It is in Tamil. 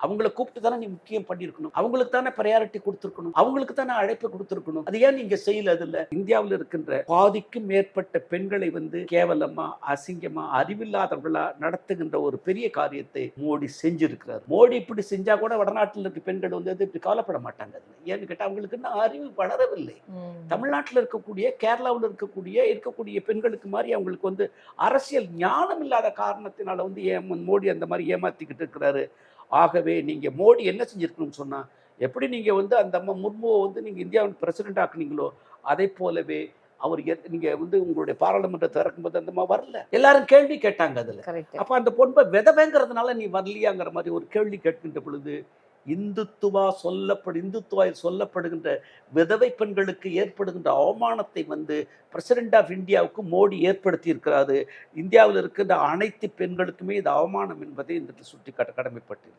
அவங்கள கூப்பிட்டு தானே நீ முக்கியம் பண்ணியிருக்கணும். அவங்களுக்கு தானே பிரையாரிட்டி கொடுத்துருக்கணும். அவங்களுக்கு தானே அழைப்பு கொடுத்துருக்கணும். அது ஏன் நீங்க செய்யல? அதுல இந்தியாவில் இருக்கின்ற பாதிக்கும் மேற்பட்ட பெண்களை கேவலமா, அசிங்கமா, அறிவில்லாதவர்களா நடத்துகின்ற ஒரு பெரிய காரியத்தை மோடி செஞ்சிருக்கிறார். மோடி இப்படி செஞ்சா கூட வடநாட்டில் இருக்க பெண்கள் இப்படி கவலைப்பட மாட்டாங்க. ஏன்னு கேட்டா அவங்களுக்கு இன்னும் அறிவு வளரவில்லை. தமிழ்நாட்டில் கேரளாவில் இருக்கக்கூடிய பெண்களுக்கு மாதிரி அவங்களுக்கு அரசியல் ஞானம் இல்லாத காரணத்தினால மோடி அந்த மாதிரி ஏமாத்திக்கிட்டு இருக்கிறாரு. ஆகவே நீங்க மோடி என்ன செஞ்சிருக்கணும்னு சொன்னா, எப்படி நீங்க அந்த அம்மா முர்முவை நீங்க இந்தியாவின் பிரசிடென்ட் ஆக்குனீங்களோ, அதை போலவே அவர் நீங்க உங்களுடைய பாராளுமன்றத்தை திறக்கும்போது அந்த அம்மா வரல. எல்லாரும் கேள்வி கேட்டாங்க அதுல. அப்ப அந்த பொண்ணை விதவைங்கிறதுனால நீ வரலையாங்கிற மாதிரி ஒரு கேள்வி கேட்கின்ற பொழுது, இந்துத்துவாயில் சொல்லப்படுகின்ற விதவை பெண்களுக்கு ஏற்படுகின்ற அவமானத்தை பிரசிடென்ட் ஆஃப் இந்தியாவுக்கு மோடி ஏற்படுத்தி இருக்கிறாரு. இந்தியாவில் இருக்கின்ற அனைத்து பெண்களுக்குமே இது அவமானம் என்பதை இந்த சுட்டிக்காட்ட கடமைப்பட்டு